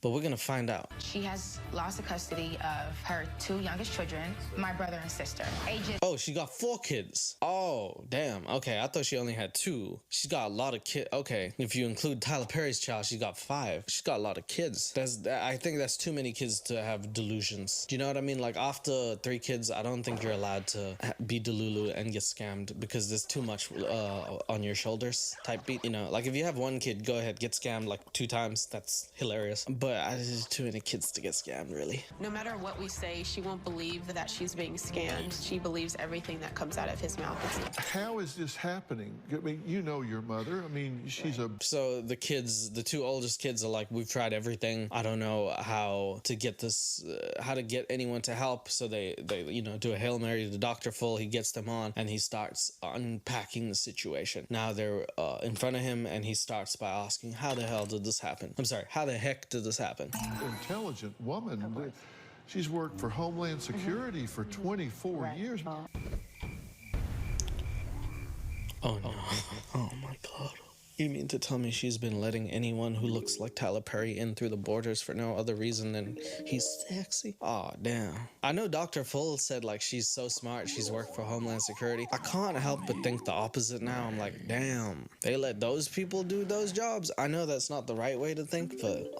but we're gonna find out. She has lost the custody of her 2 youngest children, my brother and sister. Ages. Oh, she got 4 kids. Oh, damn. Okay, I thought she only had 2. She's got a lot of kids. Okay, if you include Tyler Perry's child, she got 5. She's got a lot of kids. I think that's too many kids to have delusions. Do you know what I mean? Like, after 3 kids, I don't think you're allowed to be delulu and get scammed because there's too much on your shoulders type beat. You know, like if you have 1 kid, go ahead, get scammed like 2 times. That's hilarious. But there's too many kids to get scammed, really. No matter what we say, she won't believe that she's being scammed. She believes everything that comes out of his mouth. How is this happening? I mean, you know your mother. I mean, she's a... So the kids, the 2 oldest kids are like, we've tried everything. I don't know how to get this, how to get anyone to help. So they you know, do a Hail Mary to Dr. Full. He gets them on and he starts unpacking the situation. Now they're in front of him and he starts by asking, how the hell did this happen? I'm sorry, how the heck did this happen? Intelligent woman. She's worked for Homeland Security for 24 years. Oh no. Oh my God. You mean to tell me she's been letting anyone who looks like Tyler Perry in through the borders for no other reason than he's sexy? Aw, damn. I know Dr. Full said like she's so smart, she's worked for Homeland Security. I can't help but think the opposite now. I'm like, damn, they let those people do those jobs? I know that's not the right way to think, but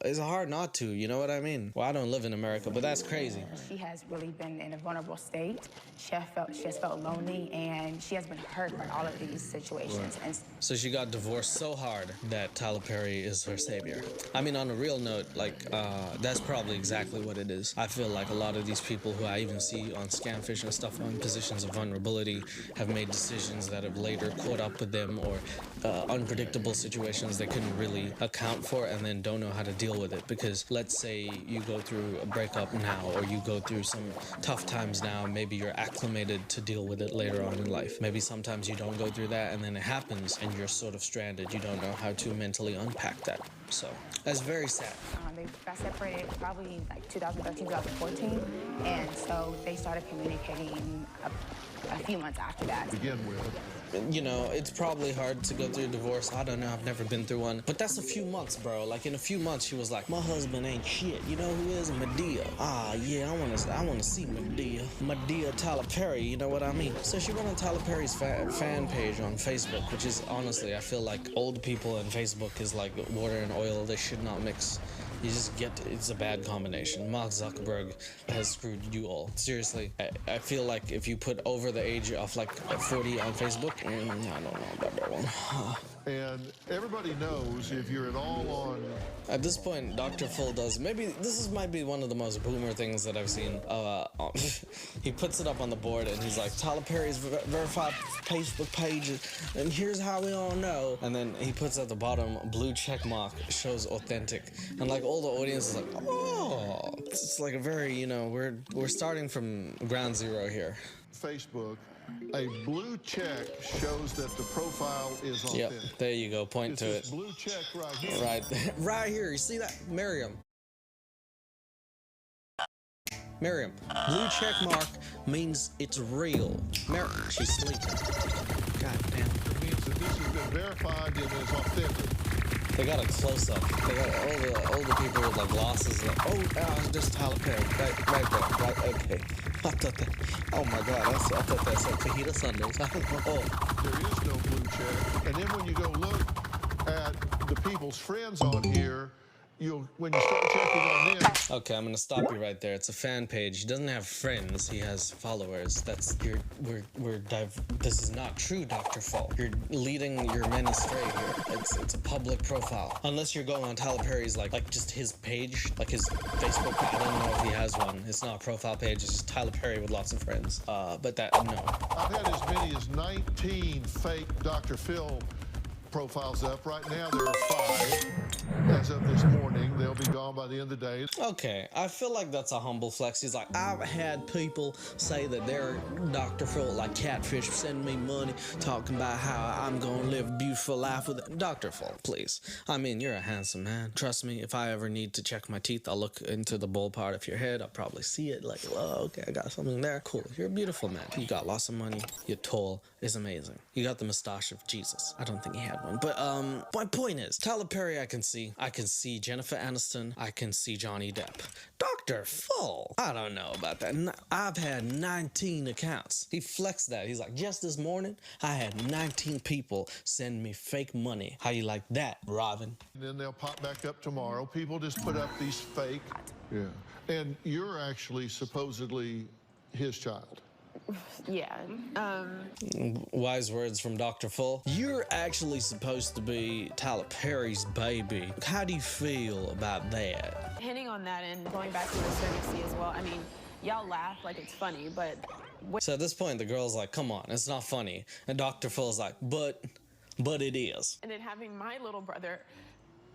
it's hard not to, you know what I mean? Well, I don't live in America, but that's crazy. She has really been in a vulnerable state. She has felt lonely, and she has been hurt by all of these situations. Right. And so she got divorced so hard that Tyler Perry is her savior. I mean, on a real note, like, that's probably exactly what it is. I feel like a lot of these people who I even see on Scamfish and stuff in positions of vulnerability have made decisions that have later caught up with them, or unpredictable situations they couldn't really account for and then don't know how to deal with it. Because let's say you go through a breakup now, or you go through some tough times now, maybe you're acclimated to deal with it later on in life. Maybe sometimes you don't go through that and then it happens and you're sort of stranded. You don't know how to mentally unpack that. So that's very sad. They got separated probably like 2013, 2014, and so they started communicating a few months after that. Begin with. You know, it's probably hard to go through a divorce. I don't know, I've never been through one. But that's a few months, bro. Like, in a few months, she was like, my husband ain't shit. You know who is? Medea. Ah, yeah, I wanna see Medea. Medea Tyler Perry, you know what I mean? So she went on Tyler Perry's fan page on Facebook, which is, honestly, I feel like old people and Facebook is like water and oil. They should not mix. You just it's a bad combination. Mark Zuckerberg has screwed you all. Seriously, I feel like if you put over the age of like 40 on Facebook, I don't know about that one. And everybody knows if you're at all on... At this point, Dr. Full does, maybe might be one of the most boomer things that I've seen. He puts it up on the board and he's like, Tyler Perry's verified Facebook page, and here's how we all know. And then he puts at the bottom, blue check mark, shows authentic. And like all the audience is like, oh, it's like a very, you know, we're starting from ground zero here. Facebook, a blue check shows that the profile is authentic. Yep, there you go, point to it. Blue check right here. Right, right here, you see that? Miriam, blue check mark means it's real. She's sleeping. God damn. It means that this has been verified and is authentic. They got a close-up. They got all the older people with like glasses. Like, oh, just Tyler Perry, right there, right. Okay. I thought that. Oh my God, I thought that said fajita sundaes. I don't know. There is no blue check. And then when you go look at the people's friends on here, when you start checking on them. Okay, I'm gonna stop you right there. It's a fan page. He doesn't have friends. He has followers. This is not true, Dr. Full. You're leading your men astray here. It's a public profile. Unless you're going on Tyler Perry's like just his page, like his Facebook page. I don't know if he has one. It's not a profile page. It's just Tyler Perry with lots of friends. But that no. I've had as many as 19 fake Dr. Phil profiles up. Right now there are 5 as of this morning. They'll be gone by the end of the day. Okay, I feel like that's a humble flex. He's like, I've had people say that they're Dr. Phil, like Catfish, send me money, talking about how I'm gonna live a beautiful life with it. Dr. Phil, please. I mean, you're a handsome man. Trust me, if I ever need to check my teeth, I'll look into the bowl part of your head. I'll probably see it like, oh, okay, I got something there. Cool, you're a beautiful man. You got lots of money. You're tall. It's amazing. You got the mustache of Jesus. I don't think he had one. But my point is, Tyler Perry, I can see Jennifer Aniston Aniston, I can see Johnny Depp. Dr. Full, I don't know about that. I've had 19 accounts. He flexed that. He's like, just this morning, I had 19 people send me fake money. How you like that, Robin? And then they'll pop back up tomorrow. People just put up these fake. Yeah. And you're actually supposedly his child. Yeah. Wise words from Dr. Full. You're actually supposed to be Tyler Perry's baby. How do you feel about that? Hitting on that and going back to the surrogacy as well. I mean, y'all laugh like it's funny, but... So at this point, the girl's like, come on, it's not funny. And Dr. Full's like, but it is. And then having my little brother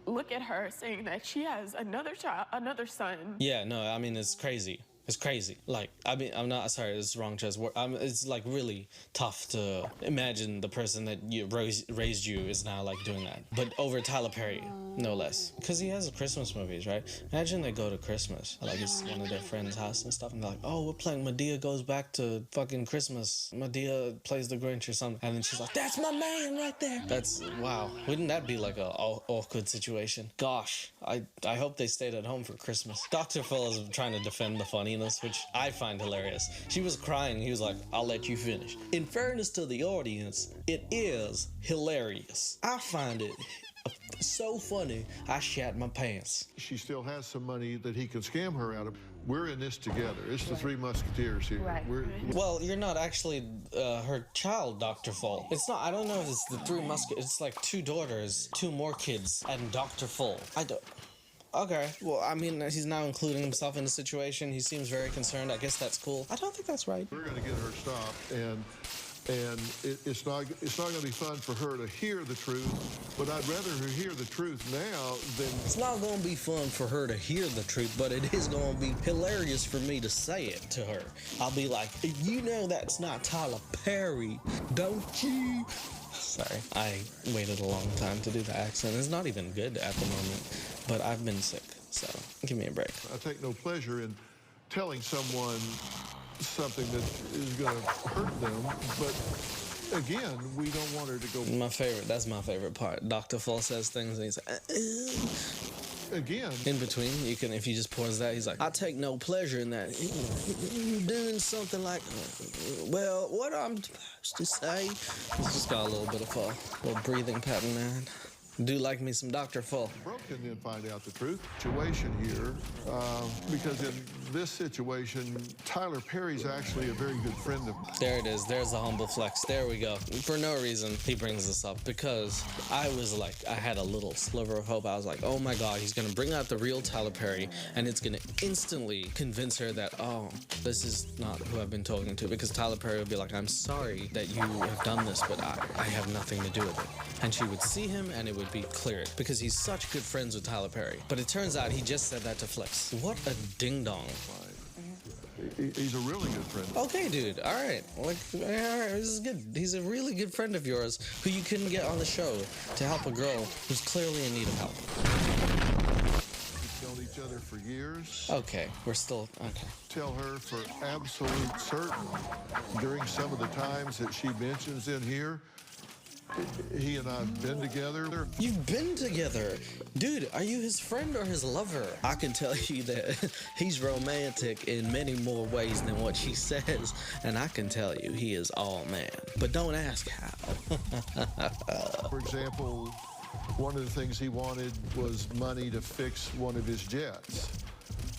look at her saying that she has another child, another son. Yeah, no, I mean, it's crazy. It's crazy. Like, I mean, I'm not sorry, it's the wrong choice. It's like really tough to imagine the person that you raised you is now like doing that. But over Tyler Perry, no less. Because he has Christmas movies, right? Imagine they go to Christmas, like it's one of their friends' house and stuff, and they're like, oh, we're playing Medea Goes Back to fucking Christmas. Medea plays the Grinch or something. And then she's like, that's my man right there. That's, wow. Wouldn't that be like a awkward situation? Gosh, I hope they stayed at home for Christmas. Dr. Phil is trying to defend the funny, which I find hilarious. She was crying. He was like, I'll let you finish. In fairness to the audience, it is hilarious. I find it so funny, I shat my pants. She still has some money that he can scam her out of. We're in this together. It's the Three Musketeers here. Right. Well, you're not actually her child, Dr. Full. It's not, I don't know if it's the Three Musketeers. It's like 2 daughters, 2 more kids, and Dr. Full. I don't... Okay, well, I mean, he's now including himself in the situation. He seems very concerned. I guess that's cool. I don't think that's right. We're going to get her stopped, and it's not going to be fun for her to hear the truth, but I'd rather her hear the truth now than... It's not going to be fun for her to hear the truth, but it is going to be hilarious for me to say it to her. I'll be like, you know that's not Tyler Perry, don't you? Sorry, I waited a long time to do the accent. It's not even good at the moment, but I've been sick, so give me a break. I take no pleasure in telling someone something that is going to hurt them, but again, we don't want her to go... That's my favorite part. Dr. Full says things and he's like... Again. In between, you can, if you just pause that, he's like, I take no pleasure in that. Doing something like, well, what I'm supposed to say. He's just got a little bit of a little breathing pattern, man. Do like me some Dr. Full. Brooke can then find out the truth. Situation here, because in this situation, Tyler Perry's actually a very good friend of mine. There it is. There's the humble flex. There we go. For no reason, he brings this up because I was like, I had a little sliver of hope. I was like, oh my God, he's going to bring out the real Tyler Perry and it's going to instantly convince her that, oh, this is not who I've been talking to, because Tyler Perry would be like, I'm sorry that you have done this, but I have nothing to do with it. And she would see him and it would be cleared because he's such good friends with Tyler Perry. But it turns out he just said that to Flex. What a ding-dong. He's a really good friend. Okay, dude. All right. Like, all right, this is good. He's a really good friend of yours who you couldn't get on the show to help a girl who's clearly in need of help. We've known each other for years. Okay, we're still... Okay. Tell her for absolute certain during some of the times that she mentions in here, he and I have been together. You've been together? Dude, are you his friend or his lover? I can tell you that he's romantic in many more ways than what she says, and I can tell you he is all man. But don't ask how. For example, one of the things he wanted was money to fix one of his jets.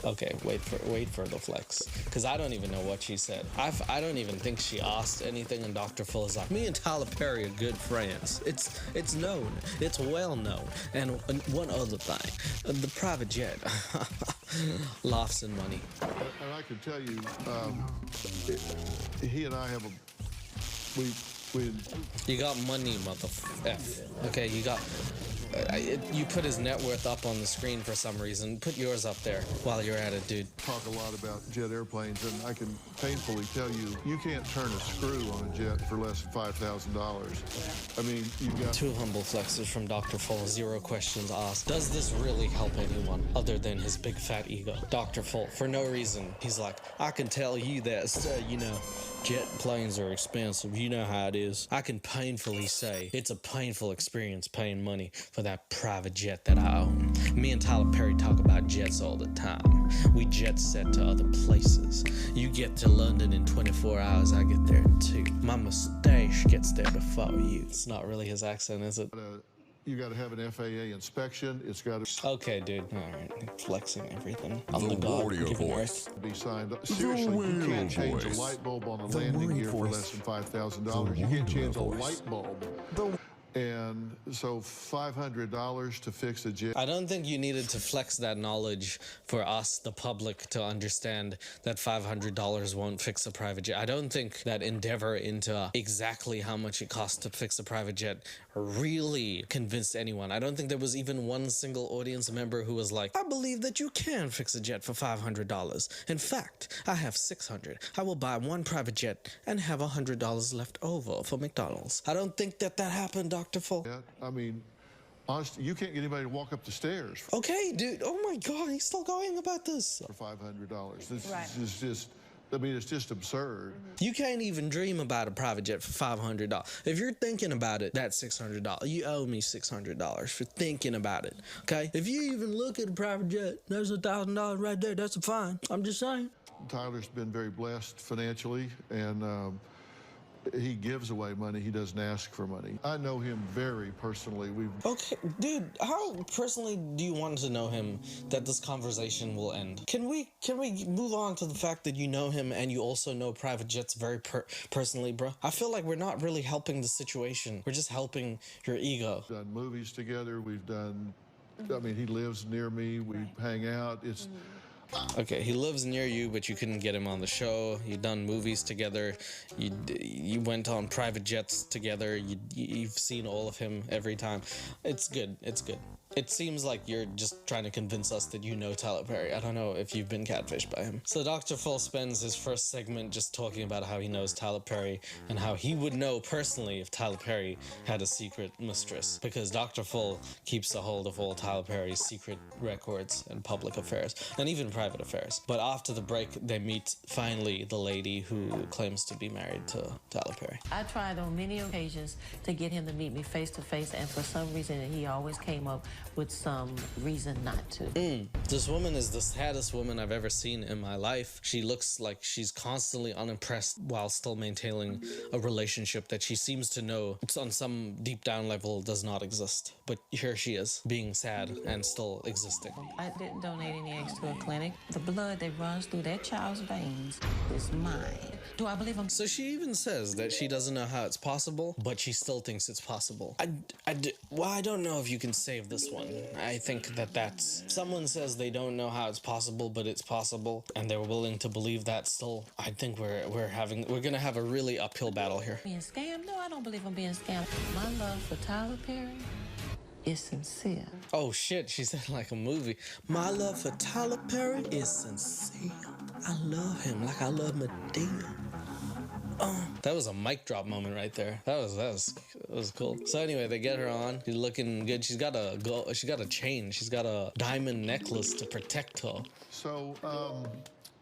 Okay, wait for the flex, because I don't even know what she said. I don't even think she asked anything, and Dr. Phil is like, me and Tyler Perry are good friends. It's known. It's well known. And one other thing, the private jet. Laughs and money. And I can tell you, he and I have You got money, mother F. Okay, you got... you put his net worth up on the screen for some reason. Put yours up there while you're at it, dude. Talk a lot about jet airplanes, and I can painfully tell you, you can't turn a screw on a jet for less than $5,000. I mean, you got... 2 humble flexes from Dr. Full, 0 questions asked. Does this really help anyone other than his big fat ego? Dr. Full, for no reason, he's like, I can tell you that, you know, jet planes are expensive. You know how it is. I can painfully say it's a painful experience paying money for that private jet that I own. Me and Tyler Perry talk about jets all the time. We jet set to other places. You get to London in 24 hours, I get there in 2. My mustache gets there before you. It's not really his accent, is it? You got to have an FAA inspection. It's got to Okay, dude. All right, flexing everything. I'm The the god warrior given voice. earth. be signed. Seriously, you can't change a light bulb on a landing gear for less than $5,000. You can't change a light bulb. And so $500 to fix a jet. I don't think you needed to flex that knowledge for us, the public, to understand that $500 won't fix a private jet. I don't think that endeavor into exactly how much it costs to fix a private jet really convinced anyone. I don't think there was even one single audience member who was like, I believe that you can fix a jet for $500. In fact, I have $600. I will buy one private jet and have $100 left over for McDonald's. I don't think that happened, Dr. Full. I mean, honestly, you can't get anybody to walk up the stairs Okay, dude. Oh my God, he's still going about this. for $500. This Right. is just, I mean, it's just absurd. You can't even dream about a private jet for $500. If you're thinking about it, that's $600. You owe me $600 for thinking about it. Okay? If you even look at a private jet, there's $1,000 right there. That's fine. I'm just saying. Tyler's been very blessed financially, and he gives away money. He doesn't ask for money. I know him very personally. Okay, dude, how personally do you want to know him that this conversation will end? Can we move on to the fact that you know him and you also know private jets very personally, bro? I feel like we're not really helping the situation. We're just helping your ego. We've done movies together. We've done, I mean, he lives near me. We hang out. It's Okay, he lives near you, but you couldn't get him on the show. You've done movies together. You went on private jets together. You've seen all of him every time. It's good. It's good. It seems like you're just trying to convince us that you know Tyler Perry. I don't know if you've been catfished by him. So Dr. Full spends his first segment just talking about how he knows Tyler Perry and how he would know personally if Tyler Perry had a secret mistress, because Dr. Full keeps a hold of all Tyler Perry's secret records and public affairs and even private affairs. But after the break, they meet finally the lady who claims to be married to Tyler Perry. I tried on many occasions to get him to meet me face to face, and for some reason he always came up with some reason not to. This woman is the saddest woman I've ever seen in my life. She looks like she's constantly unimpressed while still maintaining a relationship that she seems to know on some deep down level does not exist. But here she is, being sad and still existing. I didn't donate any eggs to a clinic. The blood that runs through that child's veins is mine. Do I believe I'm... So she even says that she doesn't know how it's possible, but she still thinks it's possible. Well, I don't know if you can save this one. I think that's... Someone says they don't know how it's possible, but it's possible, and they're willing to believe that still. I think we're gonna have a really uphill battle here. being scammed? No, I don't believe I'm being scammed. My love for Tyler Perry is sincere. Oh shit, she said like a movie. My love for Tyler Perry is sincere. I love him like I love Medea. That was a mic drop moment right there. That was cool. So anyway, they get her on. She's looking good. She's got a chain. She's got a diamond necklace to protect her. so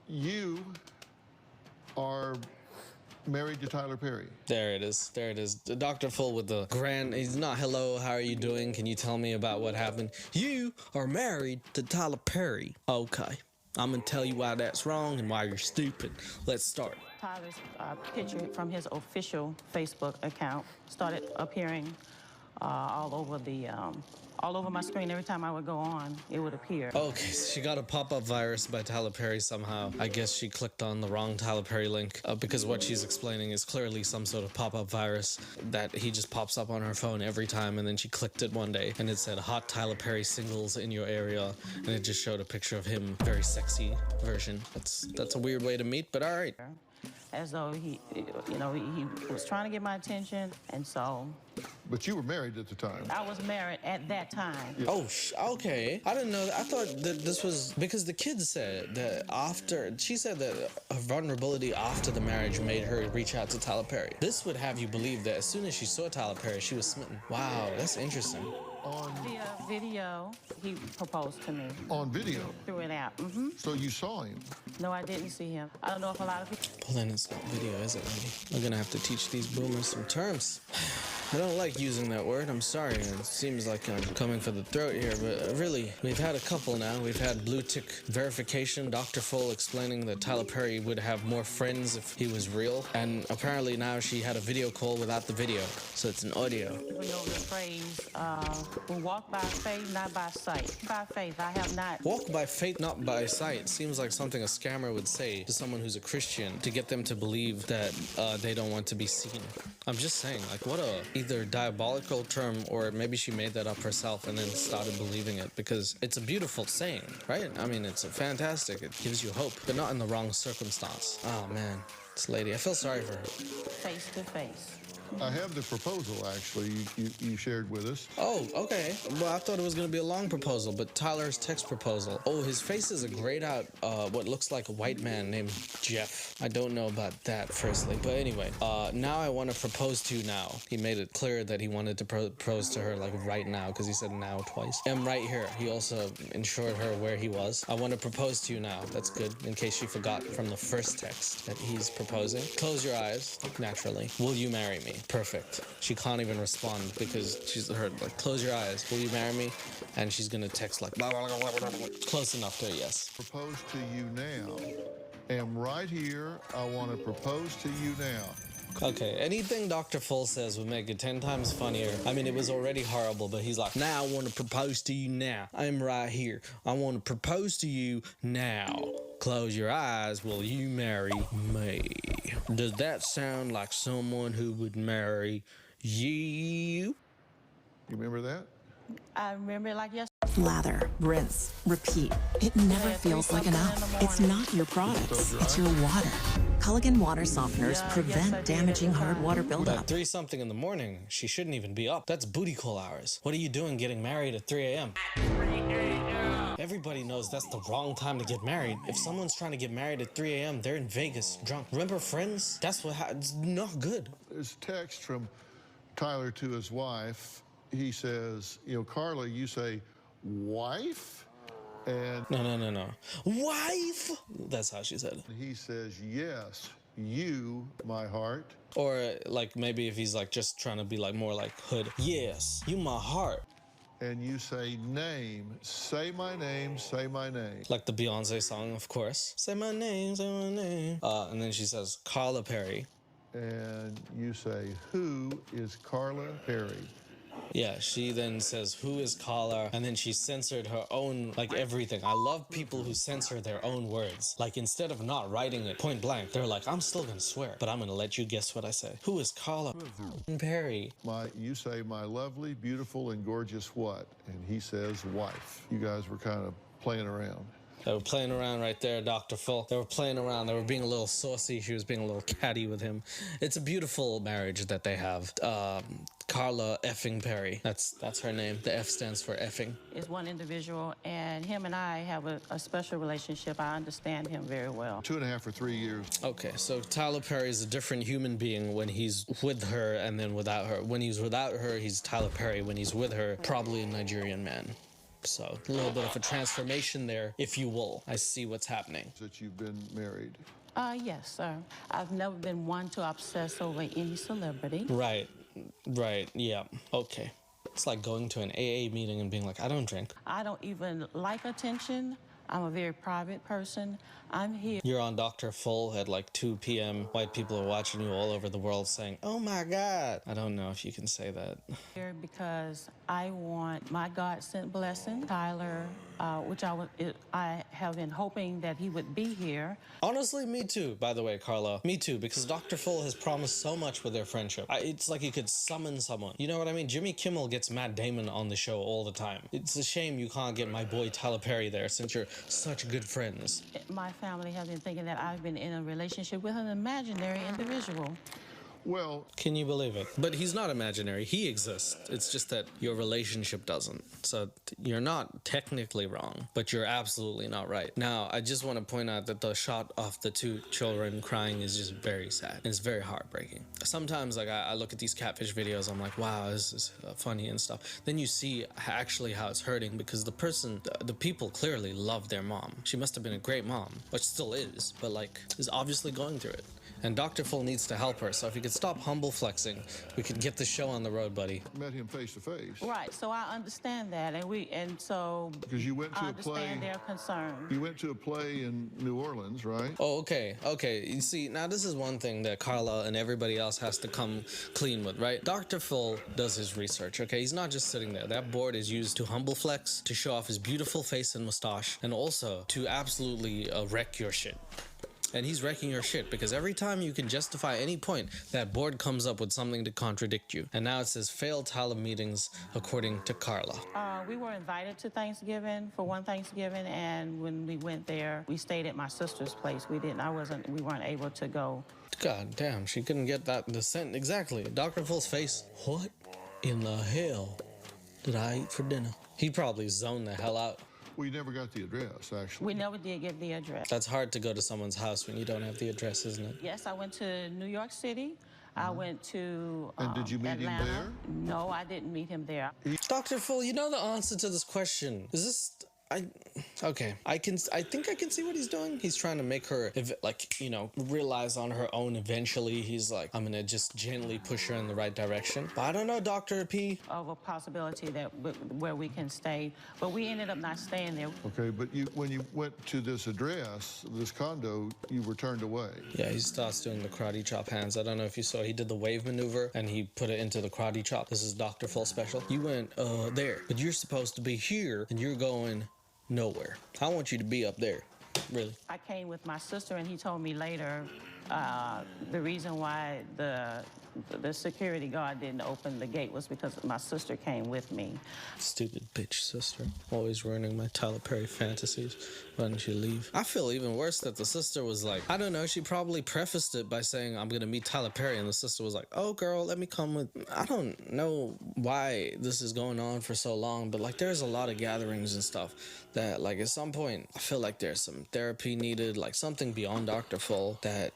you are married to Tyler Perry. There it is. There it is. Dr. Full with the grand. He's not, hello, how are you doing? Can you tell me about what happened? You are married to Tyler Perry. Okay. I'm going to tell you why that's wrong and why you're stupid. Let's start. Tyler's picture from his official Facebook account started appearing all over my screen. Every time I would go on, it would appear. Okay, so she got a pop-up virus by Tyler Perry somehow. I guess she clicked on the wrong Tyler Perry link because what she's explaining is clearly some sort of pop-up virus that he just pops up on her phone every time, and then she clicked it one day and it said hot Tyler Perry singles in your area, and it just showed a picture of him, very sexy version. That's a weird way to meet, but all right. As though he was trying to get my attention, and so But you were married at the time. I was married at that time. Oh, okay. I didn't know that. I thought that this was because the kid said that she said that her vulnerability after the marriage made her reach out to Tyler Perry. This would have you believe that as soon as she saw Tyler Perry, she was smitten. Wow, that's interesting. On Via video, he proposed to me video. through it out. So you saw him. No, I didn't see him. I don't know if a lot of people. Well, then it's not video, is it, lady? We're gonna have to teach these boomers some terms. I don't like using that word, I'm sorry. It seems like I'm coming for the throat here, but really, we've had a couple now. We've had blue tick verification, Dr. Full explaining that Tyler Perry would have more friends if he was real, and apparently now she had a video call without the video, so it's an audio. People know the phrase, we walk by faith, not by sight. By faith, I have not. Walk by faith, not by sight, seems like something a scammer would say to someone who's a Christian to get them to believe that they don't want to be seen. I'm just saying, like, what a either diabolical term, or maybe she made that up herself and then started believing it, because it's a beautiful saying, right? I mean, it's fantastic. It gives you hope, but not in the wrong circumstance. Oh, man. This lady, I feel sorry for her. Face to face. I have the proposal, actually, you shared with us. Oh, okay. Well, I thought it was going to be a long proposal, but Tyler's text proposal. Oh, his face is a grayed out, what looks like a white man named Jeff. I don't know about that, firstly. But anyway, now I want to propose to you now. He made it clear that he wanted to propose to her, like, right now, because he said now twice. I'm right here. He also ensured her where he was. I want to propose to you now. That's good, in case she forgot from the first text that he's proposing. Close your eyes, naturally. Will you marry me? Perfect. She can't even respond because she's heard, like, close your eyes. Will you marry me? And she's gonna text, like, blah, blah, blah, blah, blah, blah. Close enough to a yes. Propose to you now. Am right here. I want to propose to you now. Okay, anything Dr. Full says would make it 10 times funnier. I mean, it was already horrible, but he's like, now I want to propose to you now. I'm right here. I want to propose to you now. Close your eyes. Will you marry me? Does that sound like someone who would marry you? You remember that? I remember it like yesterday. Lather, rinse, repeat. It never feels like enough. It's not your products, it's your water. Culligan water softeners prevent damaging hard water buildup. At 3-something in the morning, she shouldn't even be up. That's booty call hours. What are you doing getting married at 3 a.m.? Everybody knows that's the wrong time to get married. If someone's trying to get married at 3 a.m., they're in Vegas, drunk. Remember Friends? That's what it's not good. There's a text from Tyler to his wife. He says, you know, Carla, you say, wife? And No. Wife? That's how she said it. he says, yes, you, my heart. Or, like, maybe if he's, like, just trying to be, like, more like hood. Yes, you my heart. And you say name. Say my name, say my name. Like the Beyonce song, of course. Say my name, say my name. And then she says, Carla Perry. And you say, who is Carla Perry? Yeah, she then says, who is Carla? And then she censored her own, like, everything. I love people who censor their own words. Like, instead of not writing it point blank, they're like, I'm still gonna swear, but I'm gonna let you guess what I say. Who is Carla Perry? You say, my lovely, beautiful, and gorgeous what? And he says, wife. You guys were kind of playing around. They were playing around right there, Dr. Full. They were playing around. They were being a little saucy. She was being a little catty with him. It's a beautiful marriage that they have. Carla effing Perry. That's her name. The F stands for effing. Is one individual, and him and I have a special relationship. I understand him very well. 2.5 or 3 years. Okay, so Tyler Perry is a different human being when he's with her and then without her. When he's without her, he's Tyler Perry. When he's with her, probably a Nigerian man. So a little bit of a transformation there, if you will. I see what's happening. That you've been married. Yes, sir. I've never been one to obsess over any celebrity. Right, yeah, okay. It's like going to an AA meeting and being like, I don't drink. I don't even like attention. I'm a very private person. I'm here. You're on Dr. Full at like 2 p.m. White people are watching you all over the world saying, oh my God. I don't know if you can say that. Here because I want my God-sent blessing. Tyler, which I have been hoping that he would be here. Honestly, me too, by the way, Carla. Me too, because Dr. Full has promised so much with their friendship. It's like you could summon someone. You know what I mean? Jimmy Kimmel gets Matt Damon on the show all the time. It's a shame you can't get my boy Tyler Perry there since you're such good friends. My family has been thinking that I've been in a relationship with an imaginary individual. Well, Can you believe it? But he's not imaginary. He exists. It's just that your relationship doesn't. So you're not technically wrong, but you're absolutely not right. Now, I just want to point out that the shot of the two children crying is just very sad. It's very heartbreaking. Sometimes, like, I look at these catfish videos, I'm like, wow, this is funny and stuff. Then you see actually how it's hurting, because the people clearly love their mom. She must have been a great mom, which still is, but like, is obviously going through it. And Dr. Full needs to help her. So if you could stop humble flexing, we could get the show on the road, buddy. met him face to face. Right, so I understand that, and so Because you went to I a play. understand their concern. You went to a play in New Orleans, right? Oh, okay. You see, now this is one thing that Carla and everybody else has to come clean with, right? Dr. Full does his research, okay? He's not just sitting there. That board is used to humble flex, to show off his beautiful face and mustache, and also to absolutely wreck your shit. And he's wrecking your shit, because every time you can justify any point, that board comes up with something to contradict you. And now it says failed Talib meetings according to Carla. We were invited to Thanksgiving for one Thanksgiving, and when we went there, we stayed at my sister's place. We weren't able to go. God damn, she couldn't get that descent exactly. Dr. Full's face. What in the hell did I eat for dinner? He probably zoned the hell out. We never got the address, actually. We never did get the address. That's hard to go to someone's house when you don't have the address, isn't it? Yes, I went to New York City. I went to And did you meet him Atlanta. there? No, I didn't meet him there. Dr. Full, you know the answer to this question. Is this... Okay, I think I can see what he's doing. He's trying to make her, realize on her own eventually. He's like, I'm gonna just gently push her in the right direction. But I don't know, Dr. P. Of a possibility that where we can stay, but we ended up not staying there. Okay, but when you went to this address, this condo, you were turned away. Yeah, he starts doing the karate chop hands. I don't know if you saw, he did the wave maneuver and he put it into the karate chop. This is Dr. Full special. You went there, but you're supposed to be here and you're going nowhere. I want you to be up there. Really. I came with my sister, and he told me later the reason why the security guard didn't open the gate was because my sister came with me. Stupid bitch sister. Always ruining my Tyler Perry fantasies. Why didn't you leave? I feel even worse that the sister was like, I don't know, she probably prefaced it by saying, I'm gonna meet Tyler Perry, and the sister was like, oh girl, let me come with... I don't know why this is going on for so long, but like there's a lot of gatherings and stuff that like at some point I feel like there's some therapy needed, like something beyond Dr. Full that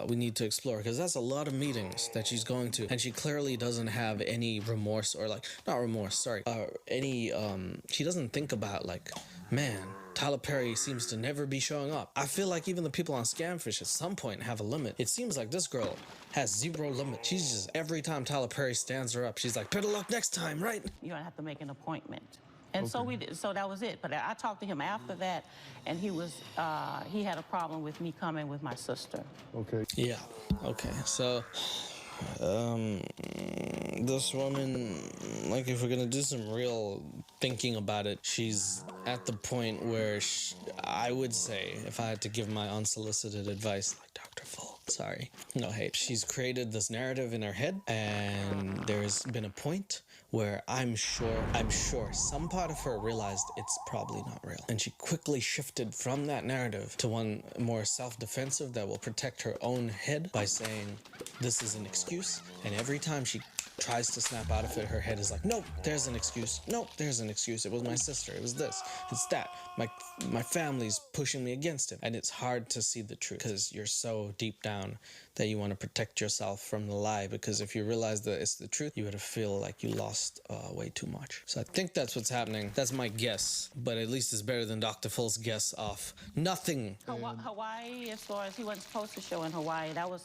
we need to explore, because that's a lot of meetings that she's going to, and she clearly doesn't have any remorse, or like, not remorse, sorry, she doesn't think about like, man, Tyler Perry seems to never be showing up. I feel like even the people on Scamfish at some point have a limit. It seems like this girl has zero limit. She's just, every time Tyler Perry stands her up, she's like, better luck next time, right? You're gonna have to make an appointment. And so we did, so that was it. But I talked to him after that, and he had a problem with me coming with my sister. Okay. Yeah. Okay. So, this woman, like, if we're gonna do some real thinking about it, she's at the point where I would say, if I had to give my unsolicited advice, like Dr. Full, sorry, no hate, she's created this narrative in her head, and there's been a point where I'm sure some part of her realized it's probably not real. And she quickly shifted from that narrative to one more self-defensive that will protect her own head by saying, this is an excuse. And every time she tries to snap out of it, her head is like, nope, there's an excuse. Nope, there's an excuse. It was my sister. It was this. It's that. My family's pushing me against him. And it's hard to see the truth because you're so deep down that you want to protect yourself from the lie, because if you realize that it's the truth, you would feel like you lost way too much. So I think that's what's happening. That's my guess, but at least it's better than Dr. Full's guess of nothing. Hawaii, as far as he wasn't supposed to show in Hawaii, I was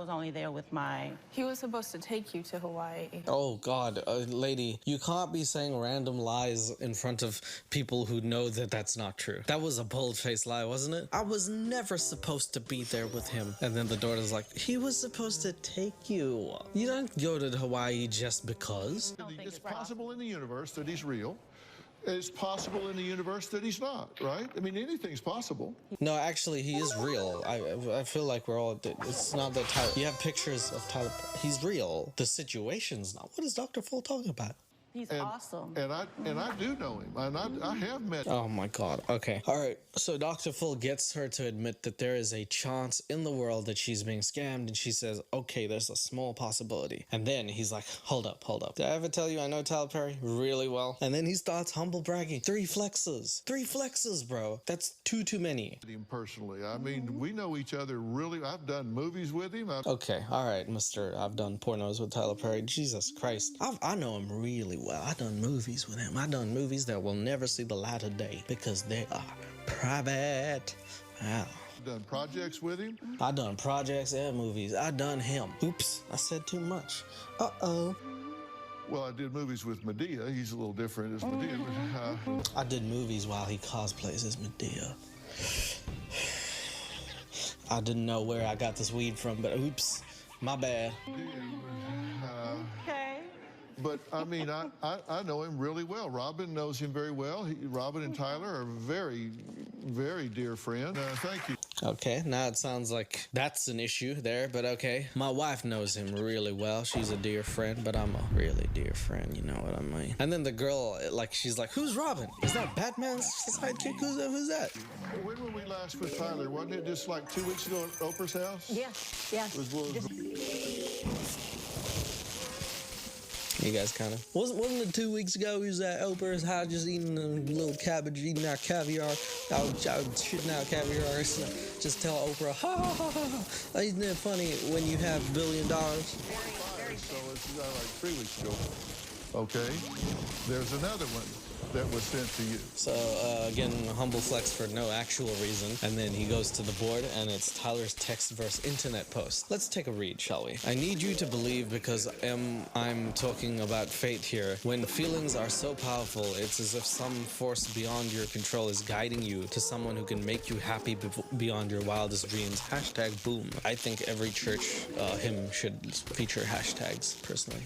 only there with my... He was supposed to take you to Hawaii. Oh God, lady, you can't be saying random lies in front of people who know that that's not true. That was a bold-faced lie, wasn't it? I was never supposed to be there with him. And then the daughter's like, he was supposed to take you. You don't go to Hawaii just because. It's possible in the universe that he's real. It's possible in the universe that he's not, right? I mean, anything's possible. No, actually, he is real. I feel like we're all... It's not that Tyler... You have pictures of Tyler... He's real. The situation's not. What is Dr. Full talking about? He's awesome. And I do know him, and I have met him. Oh my God. Okay. All right. So Dr. Full gets her to admit that there is a chance in the world that she's being scammed, and she says, okay, there's a small possibility. And then he's like, hold up. Did I ever tell you I know Tyler Perry really well? And then he starts humble bragging. 3 flexes, bro. That's too many. Him personally. I mean, we know each other really. I've done movies with him. Okay. All right, Mr. I've done pornos with Tyler Perry. Jesus Christ. I know him really well. I've done movies with him. I've done movies that will never see the light of day because they are private. Wow. Done projects with him. I've done projects and movies. I've done him. Oops, I said too much. Uh-oh. Well, I did movies with Medea. He's a little different as Medea. But, I did movies while he cosplays as Medea. I didn't know where I got this weed from, but oops, my bad. Okay. But I mean, I know him really well. Robin knows him very well. Robin and Tyler are very, very dear friends. Thank you. Okay, now it sounds like that's an issue there, but okay. My wife knows him really well. She's a dear friend, but I'm a really dear friend, you know what I mean? And then the girl, like, she's like, who's Robin? Is that Batman's sidekick? Who's that? When were we last with Tyler? Wasn't it just like 2 weeks ago at Oprah's house? Yeah. You guys kind of wasn't it 2 weeks ago? He was at Oprah's house just eating a little cabbage, eating out caviar. I was shitting out caviar. Just tell Oprah, ha ha ha ha. Isn't it funny when you have $1 billion? So it's like 3 weeks ago. Okay. There's another one that was sent to you. So, again, humble flex for no actual reason. And then he goes to the board, and it's Tyler's text versus internet post. Let's take a read, shall we? I need you to believe because I'm talking about fate here. When feelings are so powerful, it's as if some force beyond your control is guiding you to someone who can make you happy beyond your wildest dreams. Hashtag boom. I think every church hymn should feature hashtags, personally.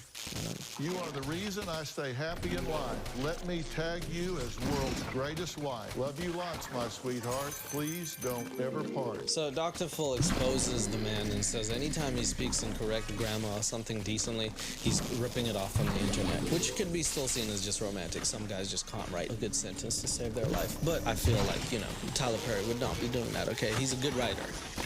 You are the reason I stay happy in life. Let me tag you as world's greatest wife. Love you lots, my sweetheart. Please don't ever part. So Dr. Full exposes the man and says anytime he speaks in correct grammar or something decently, he's ripping it off from the internet, which could be still seen as just romantic. Some guys just can't write a good sentence to save their life. But I feel like, you know, Tyler Perry would not be doing that, okay? He's a good writer.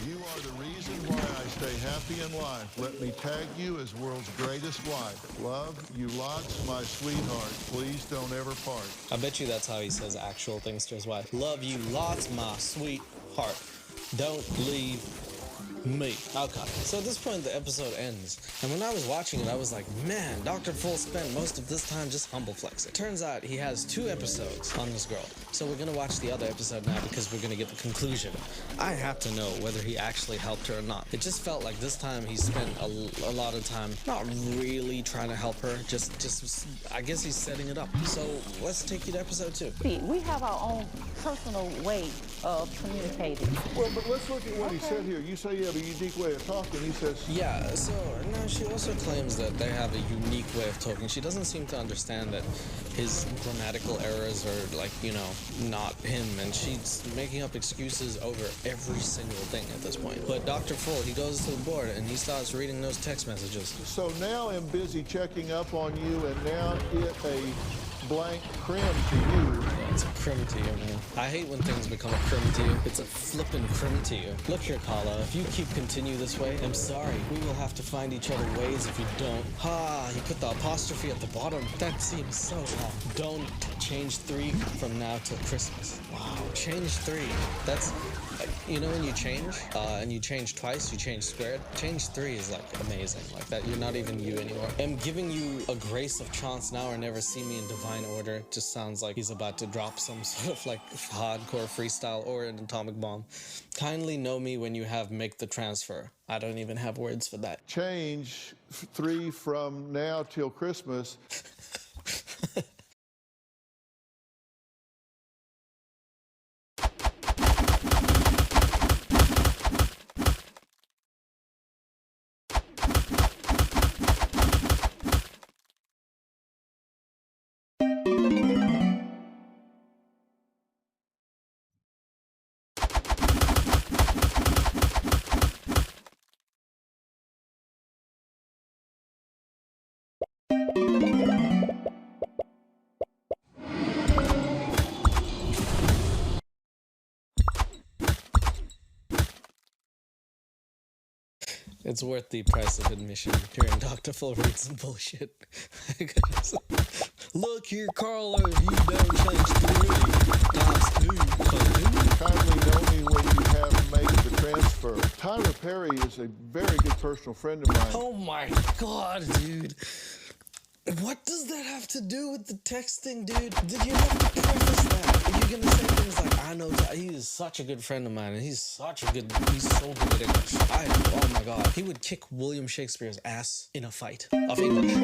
You are the reason why I stay happy in life. Let me tag you as world's greatest wife. Love you lots, my sweetheart. Please don't ever part. I bet you that's how he says actual things to his wife. Love you lots, my sweetheart. Don't leave me. Okay. So at this point, the episode ends. And when I was watching it, I was like, man, Dr. Full spent most of this time just humble flexing. Turns out he has 2 episodes on this girl. So we're going to watch the other episode now because we're going to get the conclusion. I have to know whether he actually helped her or not. It just felt like this time he spent a lot of time not really trying to help her. Just I guess he's setting it up. So let's take you to episode 2. See, we have our own personal way of communicating. Well, but let's look at what he said here. You say you have a unique way of talking. He says... Yeah, so, no, she also claims that they have a unique way of talking. She doesn't seem to understand that his grammatical errors are, like, you know, not him, and she's making up excuses over every single thing at this point. But Dr. Full, he goes to the board, and he starts reading those text messages. So now I'm busy checking up on you, and now it a blank crim to you. Yeah, it's a crim to you, man. I hate when things become a crim to you. It's a flippin' crim to you. Look here, Kala, if you continue this way, I'm sorry. We will have to find each other ways if you don't. Ha, he put the apostrophe at the bottom. That seems so wrong. Don't change 3 from now till Christmas. Wow, change 3. That's, like, you know when you change, and you change twice, you change squared? Change 3 is, like, amazing. Like that, you're not even you anymore. I'm giving you a grace of chance now or never see me in divine order. Just sounds like he's about to drop some sort of, like, hardcore freestyle or an atomic bomb. Kindly know me when you have make the transfer. I don't even have words for that. Change 3 from now till Christmas. It's worth the price of admission hearing Dr. Phil read some bullshit. Look here, Carla, if you don't change 3 times 2. Kindly know me when you have made the transfer. Tyler Perry is a very good personal friend of mine. Oh my God, dude. What does that have to do with the texting, dude? Did you have to preface that? Are you gonna say things like, I know he is such a good friend of mine, and he's so good at English. Oh my God. He would kick William Shakespeare's ass in a fight of English.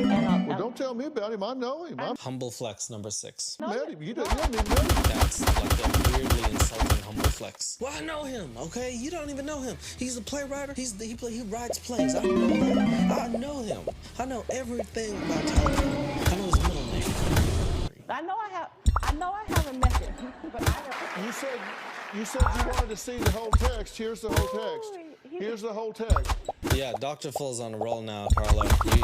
Well, don't tell me about him. I know him. I'm Humble flex number 6. met him. You don't even know him. That's like a weirdly insulting humble flex. Well, I know him, okay? You don't even know him. He's a playwright. He writes plays. I know him. I know him. I know everything about Tyler. I know his middle name. I know I haven't met him, but You said you wanted to see the whole text. Here's the whole text. Here's the whole text. Yeah, Dr. Phil's on a roll now, Carlo. You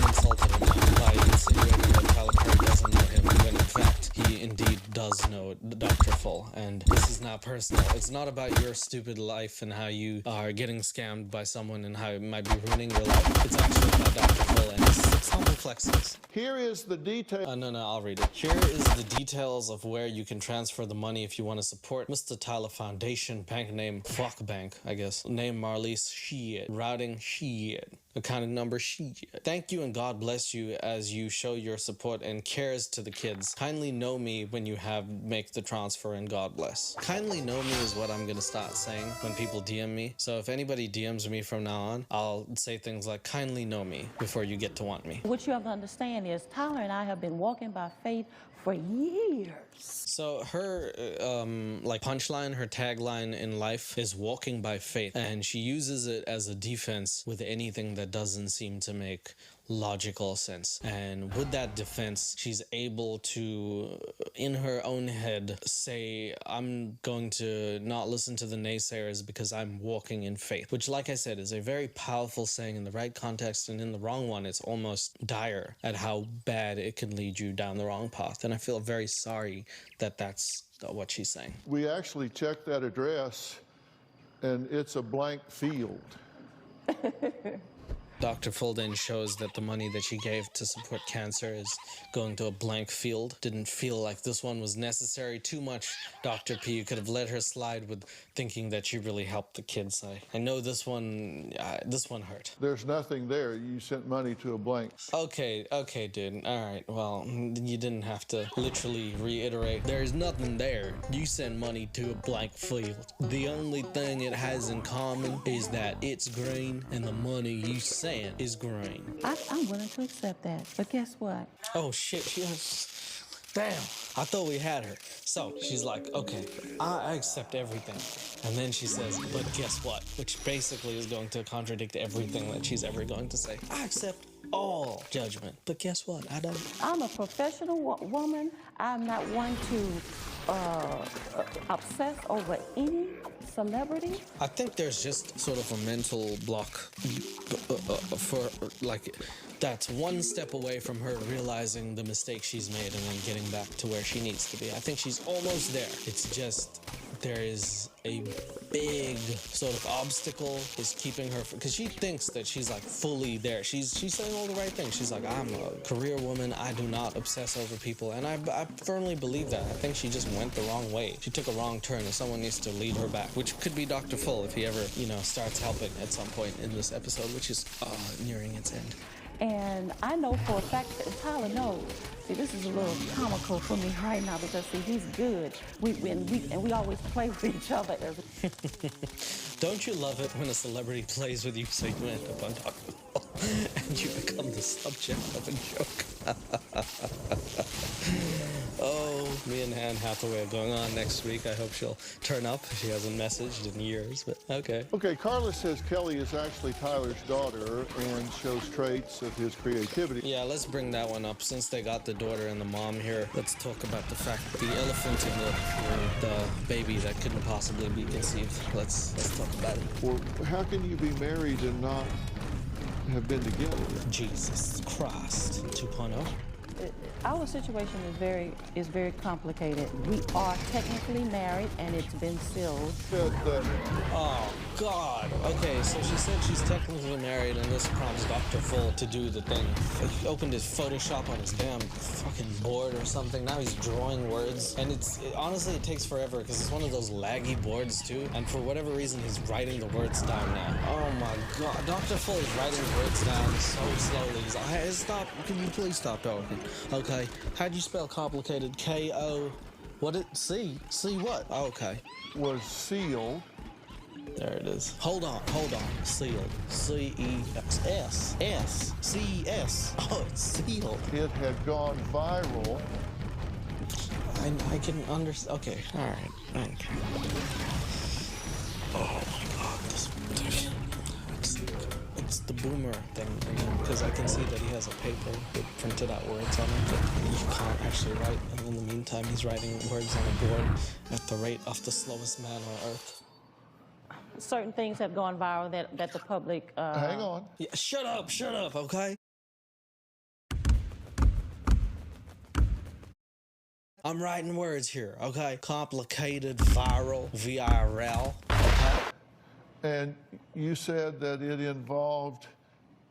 insulted him by insinuating that Tyler Perry doesn't know him, when in fact he indeed does know Dr. Phil. And this is not personal. It's not about your stupid life and how you are getting scammed by someone and how it might be ruining your life. It's actually about Dr. Phil and his 6 humble flexes. Here is the detail. No, I'll read it. Here is the details of where you can transfer the money if you want to support Mr. Tyler Foundation. Bank name Fuck Bank, I guess. Name Marlies Shit. Routing Shit. Accounting number Shit. Thank you and God bless you as you show your support and cares to the kids. Kindly know me when you make the transfer and God bless. Kindly know me is what I'm gonna start saying when people DM me. So if anybody DMs me from now on, I'll say things like kindly know me before you get to want me. what you have to understand is Tyler and I have been walking by faith for years. So her punchline, her tagline in life is walking by faith, and she uses it as a defense with anything that doesn't seem to make logical sense. And with that defense, she's able to, in her own head, say, I'm going to not listen to the naysayers because I'm walking in faith, which, like I said, is a very powerful saying in the right context, and in the wrong one, it's almost dire at how bad it can lead you down the wrong path. And I feel very sorry that that's what she's saying. We actually checked that address, and it's a blank field. Dr. Fulden shows that the money that she gave to support cancer is going to a blank field. Didn't feel like this one was necessary too much, Dr. P. You could have let her slide with thinking that she really helped the kids. I know this one hurt. There's nothing there. You sent money to a blank. Okay, dude. All right, well, you didn't have to literally reiterate. There's nothing there. You send money to a blank field. The only thing it has in common is that it's green and the money you sent is green. I'm willing to accept that, but guess what? Oh shit, damn, I thought we had her. So she's like, okay, I accept everything. And then she says, but guess what? Which basically is going to contradict everything that she's ever going to say. I accept all judgment, but guess what? I don't. I'm a professional woman. I'm not one to obsess over any celebrity. I think there's just sort of a mental block for like that's one step away from her realizing the mistake she's made and then getting back to where she needs to be. I think she's almost there. It's just there is a big sort of obstacle is keeping her, because she thinks that she's like fully there. She's saying all the right things. She's like, I'm a career woman. I do not obsess over people. And I firmly believe that. I think she just went the wrong way. She took a wrong turn and someone needs to lead her back, which could be Dr. Full if he ever, starts helping at some point in this episode, which is nearing its end. And I know for a fact that Tyler knows. See, this is a little comical for me right now because, see, he's good. We always play with each other. Don't you love it when a celebrity plays with you so you end up on Dr. Phil and you become the subject of a joke? Oh, me and Anne Hathaway are going on next week. I hope she'll turn up. She hasn't messaged in years, but okay. Okay, Carla says Kelly is actually Tyler's daughter and shows traits of his creativity. Yeah, let's bring that one up. Since they got the daughter and the mom here, let's talk about the fact that the elephant in the room, the baby that couldn't possibly be conceived. Let's talk about it. Well, how can you be married and not have been together? Jesus Christ 2.0. Our situation is very complicated. We are technically married, and it's been sealed. Oh, God. Okay, so she said she's technically married, and this prompts Dr. Full to do the thing. He opened his Photoshop on his damn fucking board or something. Now he's drawing words, and honestly, it takes forever because it's one of those laggy boards, too. And for whatever reason, he's writing the words down now. Oh, my God. Dr. Full is writing words down so slowly. He's like, hey, stop. Can you please stop talking? Okay. How'd you spell complicated? K-O... What it? C? C what? Oh, okay. Was sealed. There it is. Hold on. Sealed. C-E-S. S. C-E-S. Oh, it's sealed. It had gone viral. I can understand. Okay. All right. Okay. Oh my God. It's the boomer thing, because I can see that he has a paper with printed out words on it that you can't actually write, and in the meantime he's writing words on a board at the rate of the slowest man on earth. Certain things have gone viral that the public... Hang on. Yeah, shut up, okay? I'm writing words here, okay? Complicated, viral, VIRL, okay? And you said that it involved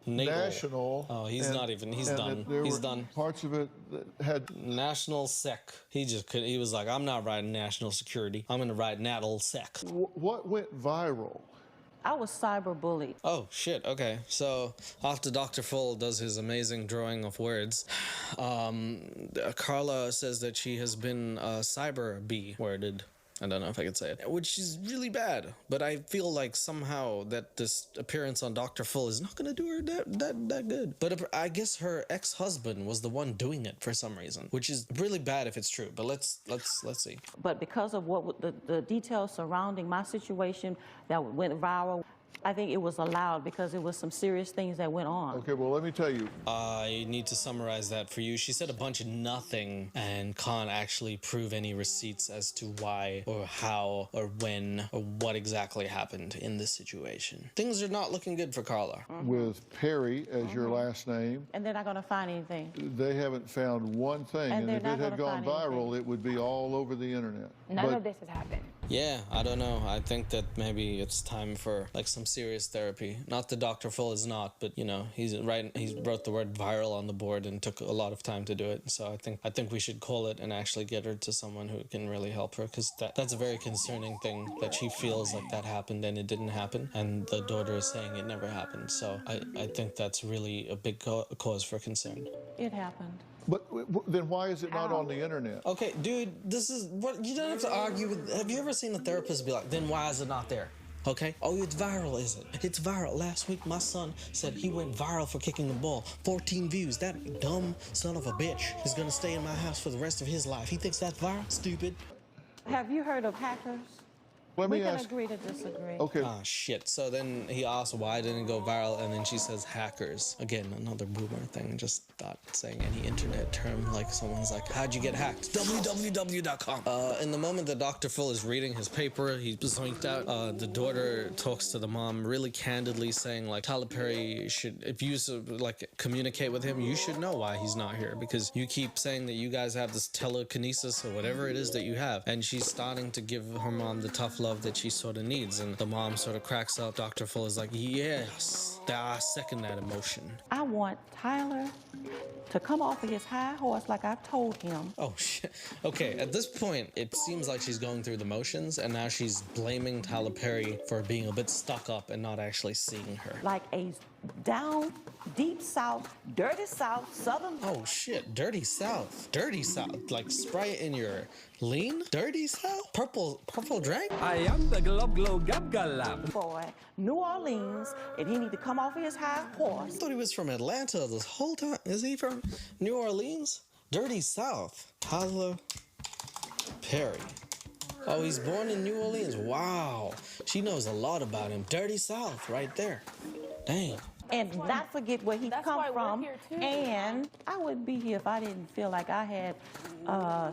national. Oh, he's done. He's done. Parts of it that had national sec. He was like, I'm not writing national security. I'm gonna write natal sec. What went viral? I was cyberbullied. Oh, shit. Okay. So after Dr. Full does his amazing drawing of words, Carla says that she has been cyber B-worded. I don't know if I could say it, which is really bad. But I feel like somehow that this appearance on Dr. Full is not going to do her that good. But I guess her ex-husband was the one doing it for some reason, which is really bad if it's true. But let's see. But because of the details surrounding my situation that went viral, I think it was allowed because it was some serious things that went on. Okay, well, let me tell you. I need to summarize that for you. She said a bunch of nothing and can't actually prove any receipts as to why or how or when or what exactly happened in this situation. Things are not looking good for Carla. With Perry as your last name. And they're not going to find anything. They haven't found one thing. And if it had gone viral, it would be all over the internet. None of this has happened. Yeah, I don't know. I think that maybe it's time for like some serious therapy. Not that Dr. Full is not, but you know, he wrote the word viral on the board and took a lot of time to do it. So I think we should call it and actually get her to someone who can really help her, because that's a very concerning thing that she feels like that happened and it didn't happen, and the daughter is saying it never happened. So I think that's really a big cause for concern. It happened. But then why is it not on the internet? Okay, dude, this is what you don't have to argue with. Have you ever seen a therapist be like, then why is it not there? Okay? Oh, it's viral, is it? It's viral. Last week, my son said he went viral for kicking the ball. 14 views. That dumb son of a bitch is gonna stay in my house for the rest of his life. He thinks that's viral? Stupid. Have you heard of hackers? Let me we can ask. agree to disagree. Okay. Ah, shit. So then he asked why didn't it go viral, and then she says hackers. Again, another boomer thing. Just not saying any internet term like someone's like, how'd you get hacked? www.com. In the moment that Dr. Full is reading his paper, he's zoinked out. The daughter talks to the mom really candidly, saying like, Tyler Perry should, if you like communicate with him, you should know why he's not here, because you keep saying that you guys have this telekinesis or whatever it is that you have, and she's starting to give her mom the tough love that she sort of needs, and the mom sort of cracks up. Dr. Full is like, yes, I second that emotion. I want Tyler to come off of his high horse like I've told him. Oh, shit. Okay, at this point, it seems like she's going through the motions, and now she's blaming Tyler Perry for being a bit stuck up and not actually seeing her. Like a down, deep south, dirty south, southern... Oh, shit. Dirty south. Dirty south. Like, spray it in your lean? Dirty south? Purple drink? I am the glob glob gab galab. Boy, New Orleans, and he need to come off of his high horse. I thought he was from Atlanta this whole time. Is he from New Orleans? Dirty South. Tyler Perry. Oh, he's born in New Orleans. Wow. She knows a lot about him. Dirty South right there. Dang. And not forget where he come from. And I wouldn't be here if I didn't feel like I had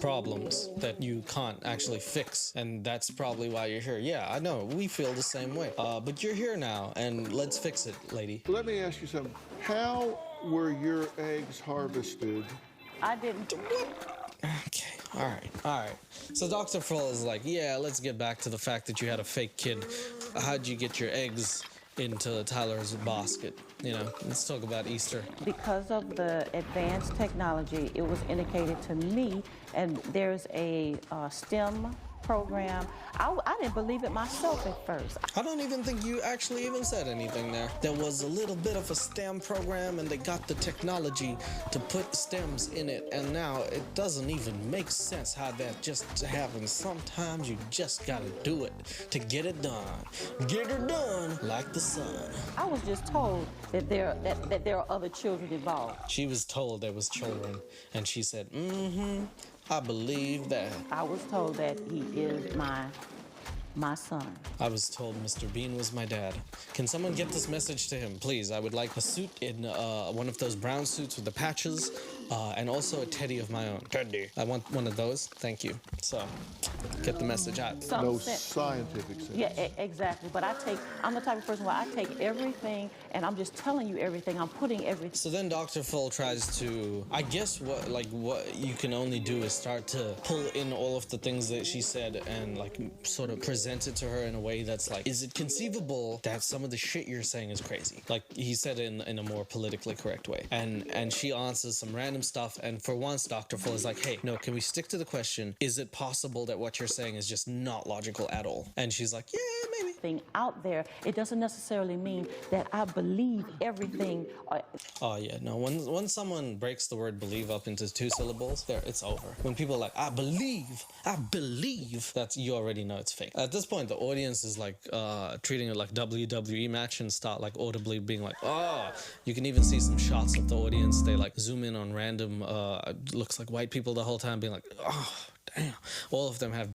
problems that you can't actually fix, and that's probably why you're here. Yeah, I know, we feel the same way. But you're here now, and let's fix it, lady. Let me ask you something. How were your eggs harvested I didn't. Okay, all right. So Dr. Full is like, yeah, let's get back to the fact that you had a fake kid. How'd you get your eggs into Tyler's basket? You know, let's talk about Easter. Because of the advanced technology, it was indicated to me, and there's a STEM program. I didn't believe it myself at first. I don't even think you actually even said anything there. There was a little bit of a STEM program and they got the technology to put stems in it, and now it doesn't even make sense how that just happens. Sometimes you just gotta do it to get it done. Get her done like the sun. I was just told that there are other children involved. She was told there was children, and she said, I believe that. I was told that he is my son. I was told Mr. Bean was my dad. Can someone get this message to him, please? I would like a suit in one of those brown suits with the patches, and also a teddy of my own. Teddy. I want one of those. Thank you. So, get the message out. No scientific sense. Yeah, exactly. But I'm the type of person where I take everything and I'm just telling you everything. I'm putting everything. So then Dr. Full tries to, I guess what you can only do is start to pull in all of the things that she said and like sort of present it to her in a way that's like, is it conceivable that some of the shit you're saying is crazy? Like he said it in a more politically correct way. And she answers some random stuff, and for once Dr. Full is like, hey, no, can we stick to the question? Is it possible that what you're saying is just not logical at all? And she's like, yeah, maybe. Thing out there, it doesn't necessarily mean that I believe everything. Oh yeah, no, when someone breaks the word believe up into 2 syllables, there, it's over. When people are like, I believe, that's, you already know it's fake. At this point, the audience is like treating it like WWE match and start like audibly being like, oh, you can even see some shots of the audience. They like zoom in on random, looks like white people the whole time being like, oh, damn. All of them have